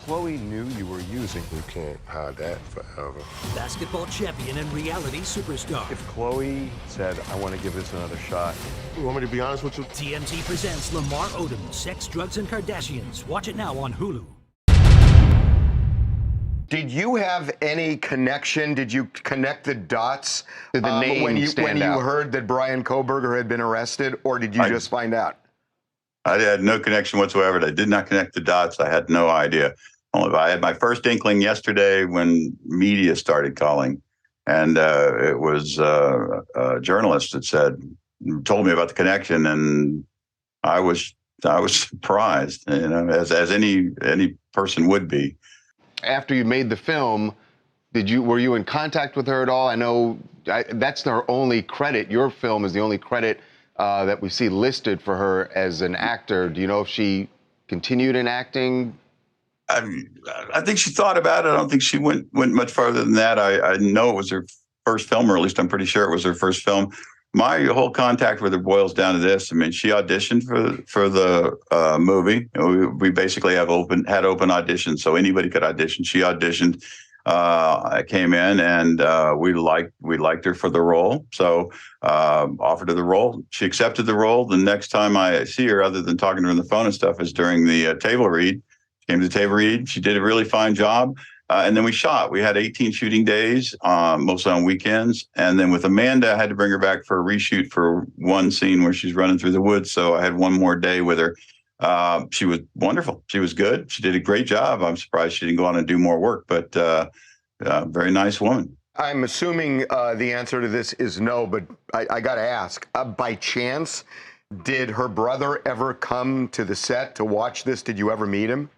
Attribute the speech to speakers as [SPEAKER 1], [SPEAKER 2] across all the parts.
[SPEAKER 1] Chloe knew you were using.
[SPEAKER 2] You can't hide that forever.
[SPEAKER 3] Basketball champion and reality superstar.
[SPEAKER 1] If Chloe said, I want to give this another shot.
[SPEAKER 2] You want me to be honest with you?
[SPEAKER 3] TMZ presents Lamar Odom, Sex, Drugs, and Kardashians. Watch it now on Hulu.
[SPEAKER 4] Did you have any connection? Did you connect the dots
[SPEAKER 5] Did the name
[SPEAKER 4] when you
[SPEAKER 5] stand out?
[SPEAKER 4] heard that Bryan Kohberger had been arrested, or did you just find out?
[SPEAKER 6] I had no connection whatsoever. I did not connect the dots. I had no idea. I had my first inkling yesterday when media started calling, and it was a journalist that told me about the connection, and I was surprised, as any person would be.
[SPEAKER 5] After you made the film, were you in contact with her at all? I know that's her only credit. Your film is the only credit that we see listed for her as an actor. Do you know if she continued in acting?
[SPEAKER 6] I think she thought about it. I don't think she went much farther than that. I know it was her first film, or at least I'm pretty sure it was her first film. My whole contact with her boils down to this. I mean, she auditioned for the movie. We basically had open auditions, so anybody could audition. She auditioned. I came in, and we liked her for the role. So offered her the role. She accepted the role. The next time I see her, other than talking to her on the phone and stuff, is during the table read. She came to the table read. She did a really fine job. And then we shot. We had 18 shooting days, mostly on weekends. And then with Amanda, I had to bring her back for a reshoot for one scene where she's running through the woods. So I had one more day with her. She was wonderful. She was good. She did a great job. I'm surprised she didn't go on and do more work, but very nice woman.
[SPEAKER 4] I'm assuming the answer to this is no, but I got to ask. By chance, did her brother ever come to the set to watch this? Did you ever meet him?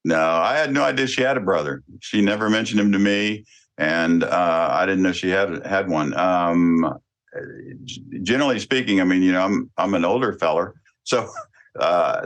[SPEAKER 6] No, I had no idea she had a brother. She never mentioned him to me, and I didn't know she had one. Generally speaking, I mean, I'm an older feller, so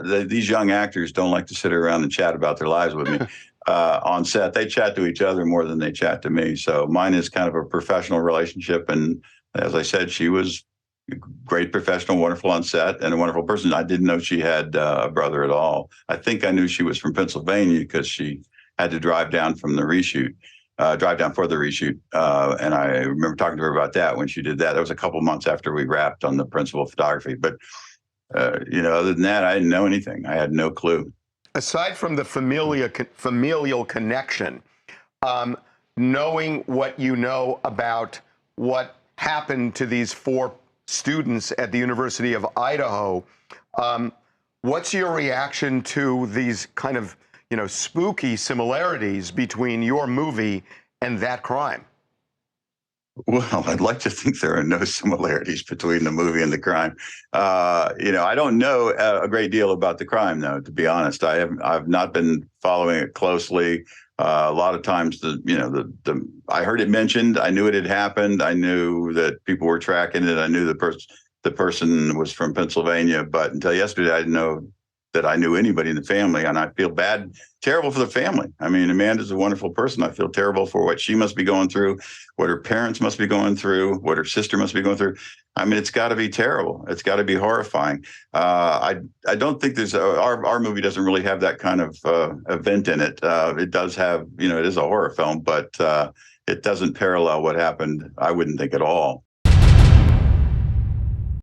[SPEAKER 6] these young actors don't like to sit around and chat about their lives with me on set. They chat to each other more than they chat to me. So mine is kind of a professional relationship, and as I said, she was a great professional, wonderful on set, and a wonderful person. I didn't know she had a brother at all. I think I knew she was from Pennsylvania because she had to drive down for the reshoot. And I remember talking to her about that when she did that. That was a couple months after we wrapped on the principal photography. But, other than that, I didn't know anything. I had no clue.
[SPEAKER 4] Aside from the familial connection, knowing what you know about what happened to these 4 students at the University of Idaho, what's your reaction to these kind of, spooky similarities between your movie and that crime?
[SPEAKER 6] Well, I'd like to think there are no similarities between the movie and the crime. I don't know a great deal about the crime, though, to be honest. I've not been following it closely. A lot of times, I heard it mentioned. I knew it had happened. I knew that people were tracking it. I knew the person was from Pennsylvania. But until yesterday, I didn't know that I knew anybody in the family, and I feel terrible for the family. I mean, Amanda's a wonderful person. I feel terrible for what she must be going through, what her parents must be going through, what her sister must be going through. I mean, it's got to be terrible. It's got to be horrifying. I don't think our movie doesn't really have that kind of event in it. It does have, it is a horror film, but it doesn't parallel what happened, I wouldn't think, at all.